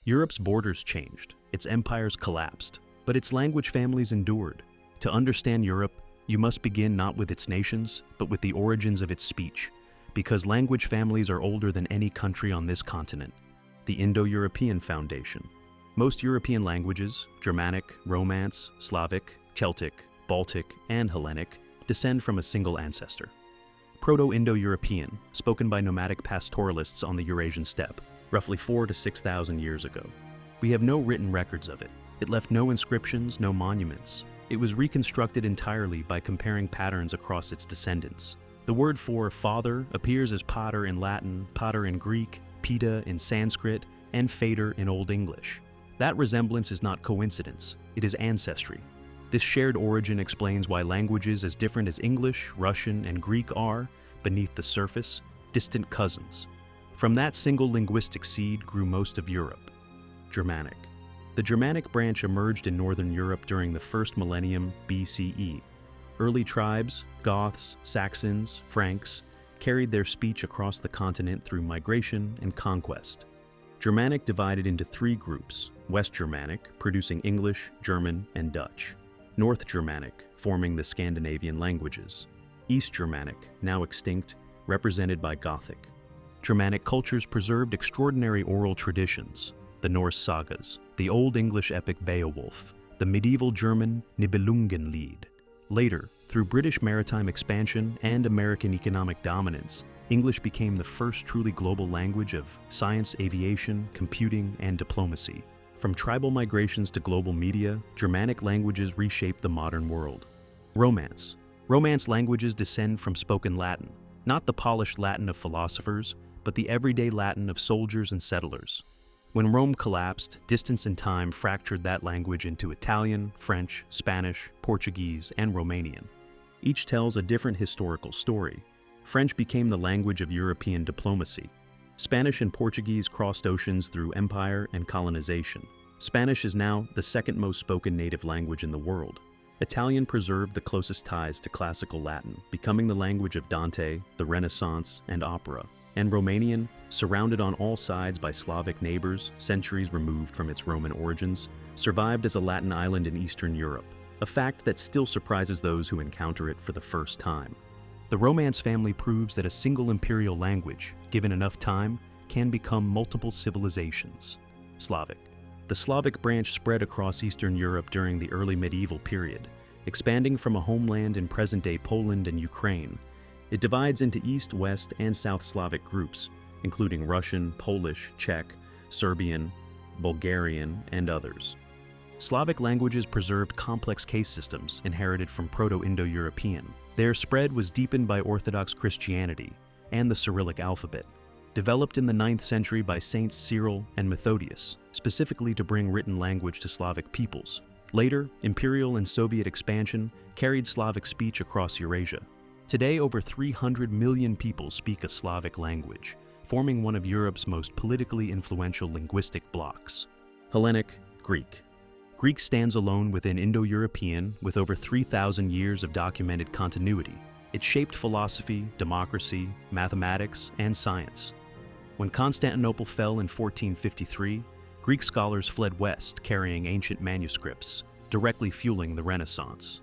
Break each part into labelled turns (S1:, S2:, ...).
S1: Europe's borders changed, its empires collapsed, but its language families endured. To understand Europe, you must begin not with its nations, but with the origins of its speech, because language families are older than any country on this continent. The Indo-European Foundation. Most European languages, Germanic, Romance, Slavic, Celtic, Baltic, and Hellenic, descend from a single ancestor. Proto-Indo-European, spoken by nomadic pastoralists on the Eurasian steppe, roughly 4,000 to 6,000 years ago. We have no written records of it. It left no inscriptions, no monuments. It was reconstructed entirely by comparing patterns across its descendants. The word for father appears as pater in Latin, pater in Greek, pita in Sanskrit, and fader in Old English. That resemblance is not coincidence, it is ancestry. This shared origin explains why languages as different as English, Russian, and Greek are, beneath the surface, distant cousins. From that single linguistic seed grew most of Europe. Germanic. The Germanic branch emerged in northern Europe during the first millennium BCE. Early tribes, Goths, Saxons, Franks, carried their speech across the continent through migration and conquest. Germanic divided into three groups: West Germanic, producing English, German, and Dutch; North Germanic, forming the Scandinavian languages; East Germanic, now extinct, represented by Gothic. Germanic cultures preserved extraordinary oral traditions: the Norse sagas, the Old English epic Beowulf, the medieval German Nibelungenlied. Later, through British maritime expansion and American economic dominance, English became the first truly global language of science, aviation, computing, and diplomacy. From tribal migrations to global media, Germanic languages reshaped the modern world. Romance. Romance languages descend from spoken Latin, not the polished Latin of philosophers, but the everyday Latin of soldiers and settlers. When Rome collapsed, distance and time fractured that language into Italian, French, Spanish, Portuguese, and Romanian. Each tells a different historical story. French became the language of European diplomacy. Spanish and Portuguese crossed oceans through empire and colonization. Spanish is now the second most spoken native language in the world. Italian preserved the closest ties to classical Latin, becoming the language of Dante, the Renaissance, and opera. And Romanian, surrounded on all sides by Slavic neighbors, centuries removed from its Roman origins, survived as a Latin island in Eastern Europe, a fact that still surprises those who encounter it for the first time. The Romance family proves that a single imperial language, given enough time, can become multiple civilizations. Slavic. The Slavic branch spread across Eastern Europe during the early medieval period, expanding from a homeland in present-day Poland and Ukraine. It divides into East, West, and South Slavic groups, including Russian, Polish, Czech, Serbian, Bulgarian, and others. Slavic languages preserved complex case systems inherited from Proto-Indo-European. Their spread was deepened by Orthodox Christianity and the Cyrillic alphabet, developed in the 9th century by Saints Cyril and Methodius, specifically to bring written language to Slavic peoples. Later, imperial and Soviet expansion carried Slavic speech across Eurasia. Today, over 300 million people speak a Slavic language, forming one of Europe's most politically influential linguistic blocs. Hellenic Greek. Greek stands alone within Indo-European with over 3,000 years of documented continuity. It shaped philosophy, democracy, mathematics, and science. When Constantinople fell in 1453, Greek scholars fled west carrying ancient manuscripts, directly fueling the Renaissance.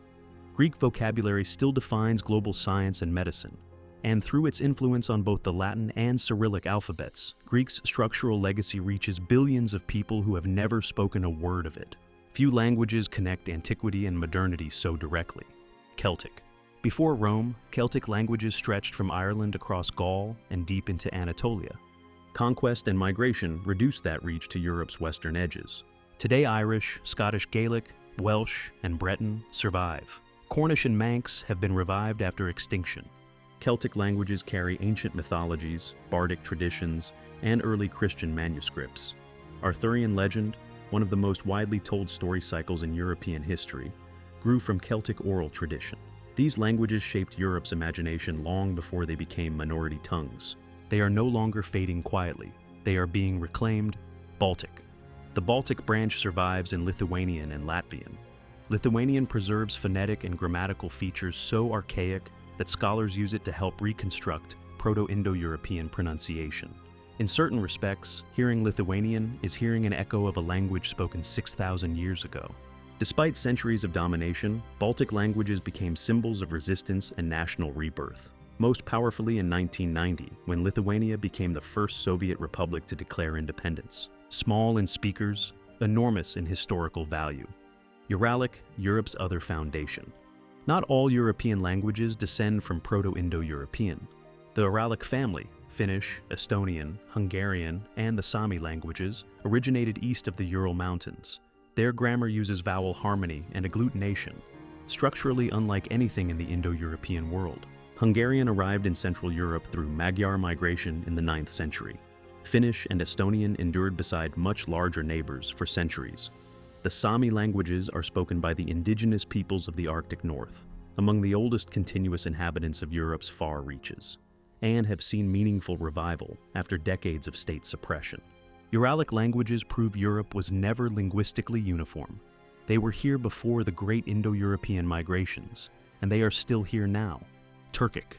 S1: Greek vocabulary still defines global science and medicine, and through its influence on both the Latin and Cyrillic alphabets, Greek's structural legacy reaches billions of people who have never spoken a word of it. Few languages connect antiquity and modernity so directly. Celtic. Before Rome, Celtic languages stretched from Ireland across Gaul and deep into Anatolia. Conquest and migration reduced that reach to Europe's western edges. Today, Irish, Scottish Gaelic, Welsh, and Breton survive. Cornish and Manx have been revived after extinction. Celtic languages carry ancient mythologies, bardic traditions, and early Christian manuscripts. Arthurian legend, one of the most widely told story cycles in European history, grew from Celtic oral tradition. These languages shaped Europe's imagination long before they became minority tongues. They are no longer fading quietly. They are being reclaimed. Baltic. The Baltic branch survives in Lithuanian and Latvian. Lithuanian preserves phonetic and grammatical features so archaic that scholars use it to help reconstruct Proto-Indo-European pronunciation. In certain respects, hearing Lithuanian is hearing an echo of a language spoken 6,000 years ago. Despite centuries of domination, Baltic languages became symbols of resistance and national rebirth. Most powerfully in 1990, when Lithuania became the first Soviet republic to declare independence. Small in speakers, enormous in historical value. Uralic, Europe's other foundation. Not all European languages descend from Proto-Indo-European. The Uralic family, Finnish, Estonian, Hungarian, and the Sámi languages, originated east of the Ural Mountains. Their grammar uses vowel harmony and agglutination, structurally unlike anything in the Indo-European world. Hungarian arrived in Central Europe through Magyar migration in the 9th century. Finnish and Estonian endured beside much larger neighbors for centuries. The Sámi languages are spoken by the indigenous peoples of the Arctic North, among the oldest continuous inhabitants of Europe's far reaches, and have seen meaningful revival after decades of state suppression. Uralic languages prove Europe was never linguistically uniform. They were here before the great Indo-European migrations, and they are still here now. Turkic.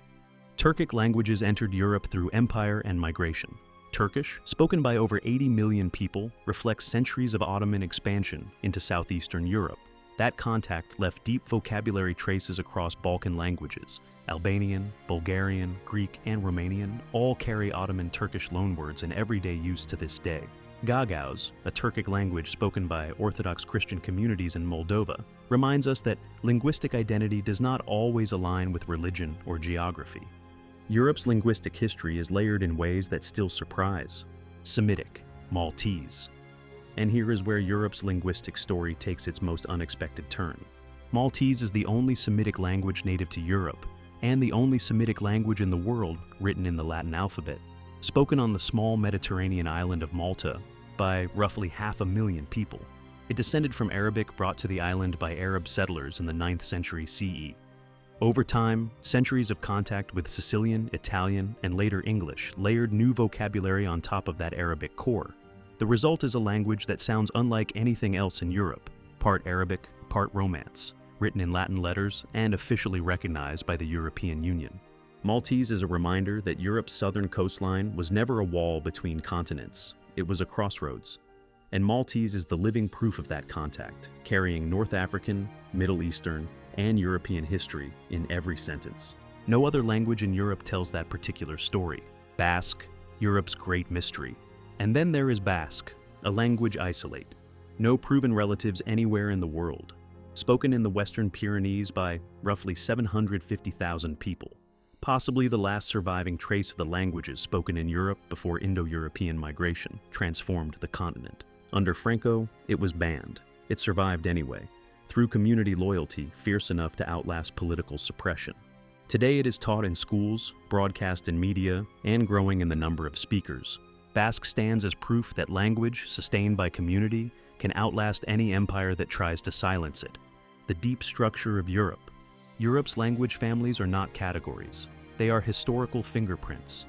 S1: Turkic languages entered Europe through empire and migration. Turkish, spoken by over 80 million people, reflects centuries of Ottoman expansion into southeastern Europe. That contact left deep vocabulary traces across Balkan languages. Albanian, Bulgarian, Greek, and Romanian all carry Ottoman Turkish loanwords in everyday use to this day. Gagauz, a Turkic language spoken by Orthodox Christian communities in Moldova, reminds us that linguistic identity does not always align with religion or geography. Europe's linguistic history is layered in ways that still surprise. Semitic Maltese. And here is where Europe's linguistic story takes its most unexpected turn. Maltese is the only Semitic language native to Europe, and the only Semitic language in the world written in the Latin alphabet, spoken on the small Mediterranean island of Malta by roughly 500,000 people. It descended from Arabic brought to the island by Arab settlers in the 9th century CE. Over time, centuries of contact with Sicilian, Italian, and later English layered new vocabulary on top of that Arabic core. The result is a language that sounds unlike anything else in Europe, part Arabic, part Romance, written in Latin letters and officially recognized by the European Union. Maltese is a reminder that Europe's southern coastline was never a wall between continents, it was a crossroads. And Maltese is the living proof of that contact, carrying North African, Middle Eastern, and European history in every sentence. No other language in Europe tells that particular story. Basque, Europe's great mystery. And then there is Basque, a language isolate. No proven relatives anywhere in the world. Spoken in the Western Pyrenees by roughly 750,000 people. Possibly the last surviving trace of the languages spoken in Europe before Indo-European migration transformed the continent. Under Franco, it was banned. It survived anyway, through community loyalty fierce enough to outlast political suppression. Today it is taught in schools, broadcast in media, and growing in the number of speakers. Basque stands as proof that language, sustained by community, can outlast any empire that tries to silence it. The deep structure of Europe. Europe's language families are not categories. They are historical fingerprints.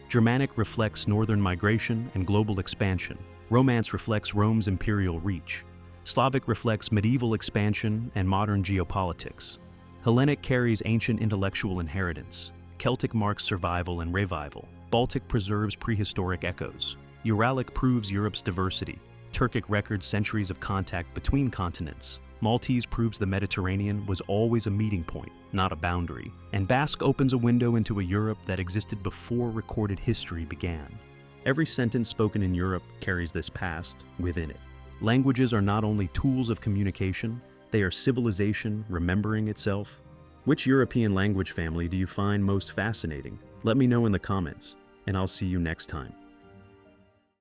S1: Germanic reflects northern migration and global expansion. Romance reflects Rome's imperial reach. Slavic reflects medieval expansion and modern geopolitics. Hellenic carries ancient intellectual inheritance. Celtic marks survival and revival. Baltic preserves prehistoric echoes. Uralic proves Europe's diversity. Turkic records centuries of contact between continents. Maltese proves the Mediterranean was always a meeting point, not a boundary. And Basque opens a window into a Europe that existed before recorded history began. Every sentence spoken in Europe carries this past within it. Languages are not only tools of communication, they are civilization remembering itself. Which European language family do you find most fascinating? Let me know in the comments, and I'll see you next time.